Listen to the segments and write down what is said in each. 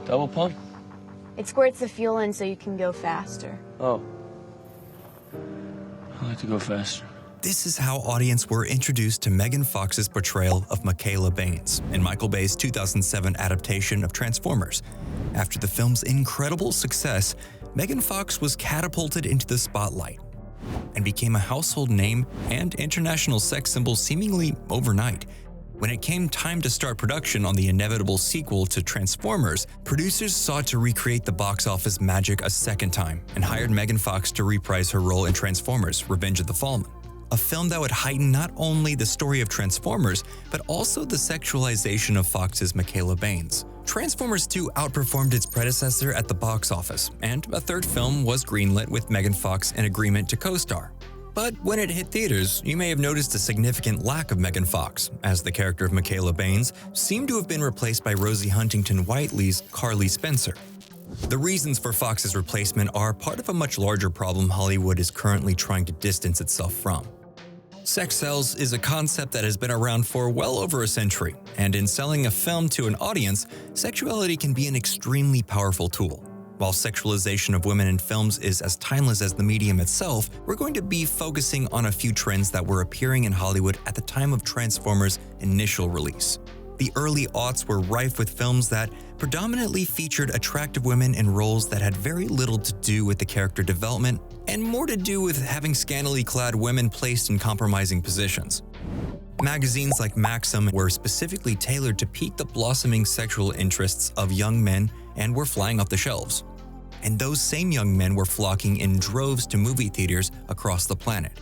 Double pump? It squirts the fuel in so you can go faster. Oh. I like to go faster. This is how audience were introduced to Megan Fox's portrayal of Michaela Baines in Michael Bay's 2007 adaptation of Transformers. After the film's incredible success, Megan Fox was catapulted into the spotlight and became a household name and international sex symbol seemingly overnight. When it came time to start production on the inevitable sequel to Transformers, producers sought to recreate the box office magic a second time and hired Megan Fox to reprise her role in Transformers: Revenge of the Fallen, a film that would heighten not only the story of Transformers, but also the sexualization of Fox's Michaela Baines. Transformers 2 outperformed its predecessor at the box office, and a third film was greenlit with Megan Fox in agreement to co-star. But when it hit theaters, you may have noticed a significant lack of Megan Fox, as the character of Michaela Baines seemed to have been replaced by Rosie Huntington-Whiteley's Carly Spencer. The reasons for Fox's replacement are part of a much larger problem Hollywood is currently trying to distance itself from. Sex sells is a concept that has been around for well over a century, and in selling a film to an audience, sexuality can be an extremely powerful tool. While sexualization of women in films is as timeless as the medium itself, we're going to be focusing on a few trends that were appearing in Hollywood at the time of Transformers' initial release. The early aughts were rife with films that predominantly featured attractive women in roles that had very little to do with the character development and more to do with having scantily clad women placed in compromising positions. Magazines like Maxim were specifically tailored to pique the blossoming sexual interests of young men and were flying off the shelves. And those same young men were flocking in droves to movie theaters across the planet.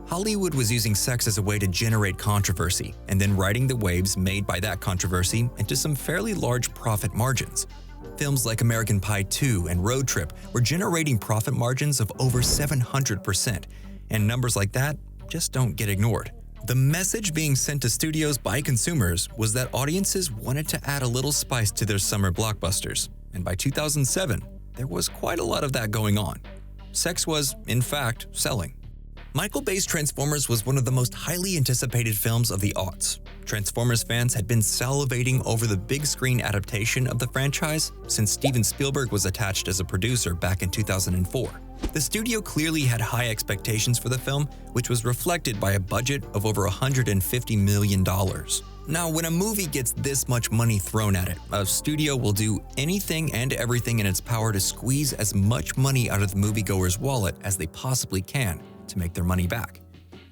Hollywood was using sex as a way to generate controversy and then riding the waves made by that controversy into some fairly large profit margins. Films like American Pie 2 and Road Trip were generating profit margins of over 700%, and numbers like that just don't get ignored. The message being sent to studios by consumers was that audiences wanted to add a little spice to their summer blockbusters, and by 2007, there was quite a lot of that going on. Sex was, in fact, selling. Michael Bay's Transformers was one of the most highly anticipated films of the aughts. Transformers fans had been salivating over the big screen adaptation of the franchise since Steven Spielberg was attached as a producer back in 2004. The studio clearly had high expectations for the film, which was reflected by a budget of over $150 million. Now, when a movie gets this much money thrown at it, a studio will do anything and everything in its power to squeeze as much money out of the moviegoer's wallet as they possibly can to make their money back.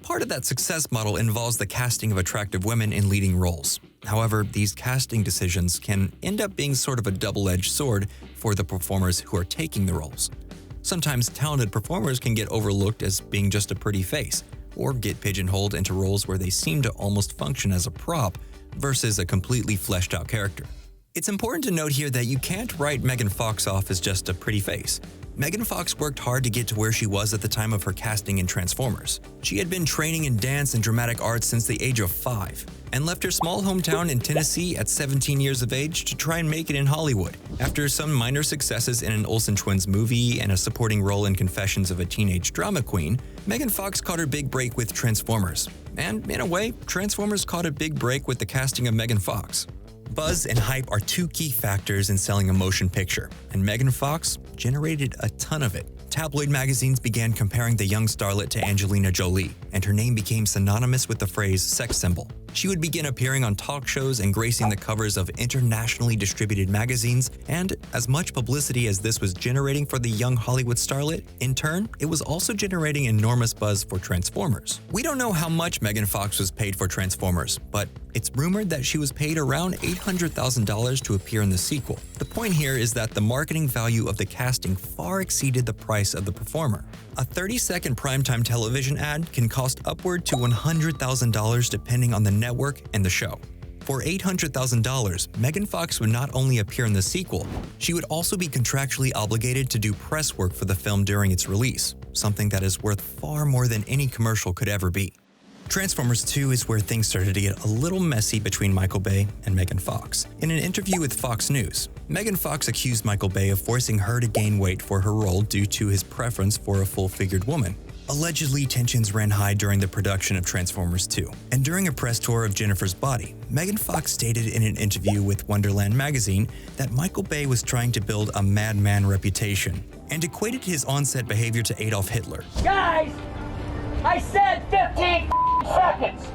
Part of that success model involves the casting of attractive women in leading roles. However, these casting decisions can end up being sort of a double-edged sword for the performers who are taking the roles. Sometimes talented performers can get overlooked as being just a pretty face, or get pigeonholed into roles where they seem to almost function as a prop versus a completely fleshed out character. It's important to note here that you can't write Megan Fox off as just a pretty face. Megan Fox worked hard to get to where she was at the time of her casting in Transformers. She had been training in dance and dramatic arts since the age of 5, and left her small hometown in Tennessee at 17 years of age to try and make it in Hollywood. After some minor successes in an Olsen Twins movie and a supporting role in Confessions of a Teenage Drama Queen, Megan Fox caught her big break with Transformers. And in a way, Transformers caught a big break with the casting of Megan Fox. Buzz and hype are two key factors in selling a motion picture, and Megan Fox generated a ton of it. Tabloid magazines began comparing the young starlet to Angelina Jolie, and her name became synonymous with the phrase sex symbol. She would begin appearing on talk shows and gracing the covers of internationally distributed magazines, and as much publicity as this was generating for the young Hollywood starlet, in turn, it was also generating enormous buzz for Transformers. We don't know how much Megan Fox was paid for Transformers, but it's rumored that she was paid around $800,000 to appear in the sequel. The point here is that the marketing value of the casting far exceeded the price of the performer. A 30-second primetime television ad can cost upward to $100,000 depending on the network and the show. For $800,000, Megan Fox would not only appear in the sequel, she would also be contractually obligated to do press work for the film during its release, something that is worth far more than any commercial could ever be. Transformers 2 is where things started to get a little messy between Michael Bay and Megan Fox. In an interview with Fox News, Megan Fox accused Michael Bay of forcing her to gain weight for her role due to his preference for a full-figured woman. Allegedly, tensions ran high during the production of Transformers 2, and during a press tour of Jennifer's body, Megan Fox stated in an interview with Wonderland magazine that Michael Bay was trying to build a madman reputation and equated his on-set behavior to Adolf Hitler. Guys, I said 15 seconds,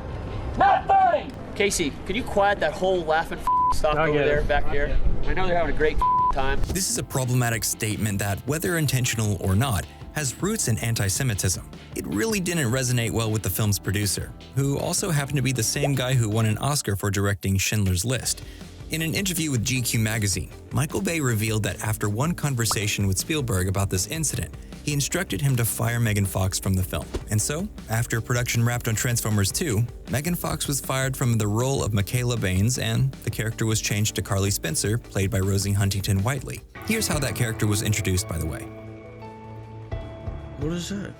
not 30. Casey, could you quiet that whole laughing stock over there, back there? I know they're having a great time. This is a problematic statement that, whether intentional or not, has roots in anti-Semitism. It really didn't resonate well with the film's producer, who also happened to be the same guy who won an Oscar for directing Schindler's List. In an interview with GQ magazine, Michael Bay revealed that after one conversation with Spielberg about this incident, he instructed him to fire Megan Fox from the film. And so, after production wrapped on Transformers 2, Megan Fox was fired from the role of Michaela Baines, and the character was changed to Carly Spencer, played by Rosie Huntington-Whiteley. Here's how that character was introduced, by the way. What is that?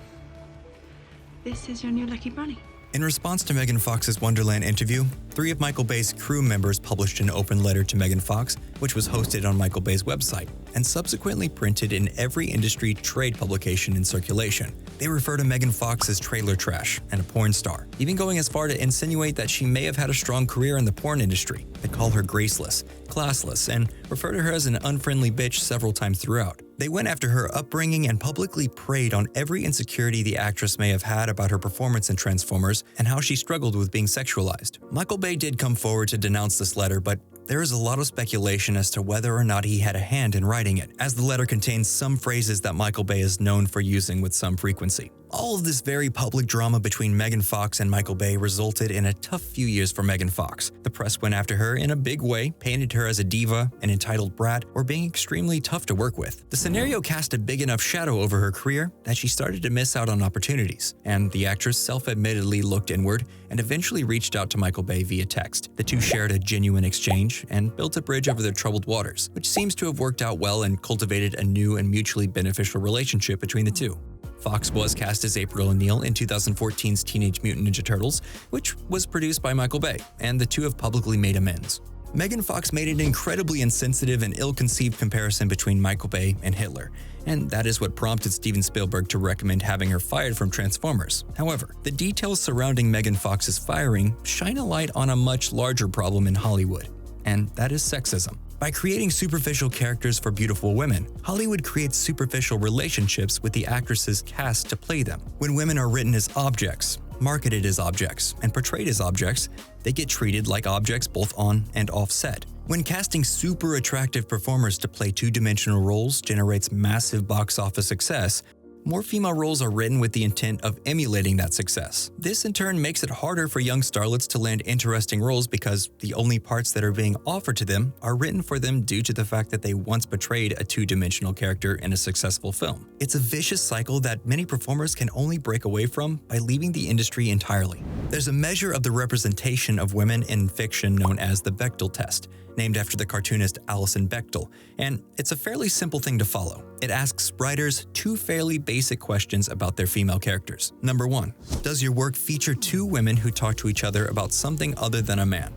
This is your new lucky bunny. In response to Megan Fox's Wonderland interview, 3 of Michael Bay's crew members published an open letter to Megan Fox, which was hosted on Michael Bay's website and subsequently printed in every industry trade publication in circulation. They refer to Megan Fox as trailer trash and a porn star, even going as far to insinuate that she may have had a strong career in the porn industry. They call her graceless, classless, and refer to her as an unfriendly bitch several times throughout. They went after her upbringing and publicly preyed on every insecurity the actress may have had about her performance in Transformers and how she struggled with being sexualized. Michael Bay did come forward to denounce this letter, but there is a lot of speculation as to whether or not he had a hand in writing it, as the letter contains some phrases that Michael Bay is known for using with some frequency. All of this very public drama between Megan Fox and Michael Bay resulted in a tough few years for Megan Fox. The press went after her in a big way, painted her as a diva, an entitled brat, or being extremely tough to work with. The scenario cast a big enough shadow over her career that she started to miss out on opportunities, and the actress self-admittedly looked inward and eventually reached out to Michael Bay via text. The two shared a genuine exchange and built a bridge over their troubled waters, which seems to have worked out well and cultivated a new and mutually beneficial relationship between the two. Fox was cast as April O'Neil in 2014's Teenage Mutant Ninja Turtles, which was produced by Michael Bay, and the two have publicly made amends. Megan Fox made an incredibly insensitive and ill-conceived comparison between Michael Bay and Hitler, and that is what prompted Steven Spielberg to recommend having her fired from Transformers. However, the details surrounding Megan Fox's firing shine a light on a much larger problem in Hollywood, and that is sexism. By creating superficial characters for beautiful women, Hollywood creates superficial relationships with the actresses cast to play them. When women are written as objects, marketed as objects, and portrayed as objects, they get treated like objects both on and off set. When casting super attractive performers to play two-dimensional roles generates massive box office success, more female roles are written with the intent of emulating that success. This in turn makes it harder for young starlets to land interesting roles because the only parts that are being offered to them are written for them due to the fact that they once portrayed a two-dimensional character in a successful film. It's a vicious cycle that many performers can only break away from by leaving the industry entirely. There's a measure of the representation of women in fiction known as the Bechdel test, named after the cartoonist Alison Bechdel, and it's a fairly simple thing to follow. It asks writers 2 fairly basic questions about their female characters. Number 1, does your work feature 2 women who talk to each other about something other than a man?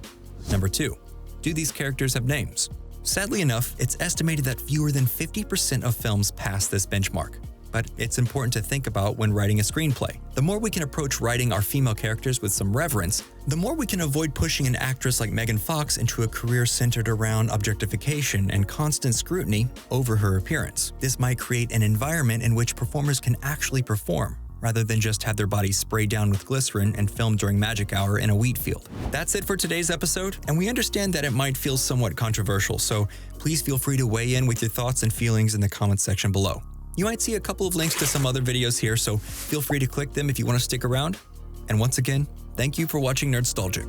Number 2, do these characters have names? Sadly enough, it's estimated that fewer than 50% of films pass this benchmark. But it's important to think about when writing a screenplay. The more we can approach writing our female characters with some reverence, the more we can avoid pushing an actress like Megan Fox into a career centered around objectification and constant scrutiny over her appearance. This might create an environment in which performers can actually perform, rather than just have their bodies sprayed down with glycerin and filmed during magic hour in a wheat field. That's it for today's episode, and we understand that it might feel somewhat controversial, so please feel free to weigh in with your thoughts and feelings in the comments section below. You might see a couple of links to some other videos here, so feel free to click them if you want to stick around. And once again, thank you for watching Nerdstalgic.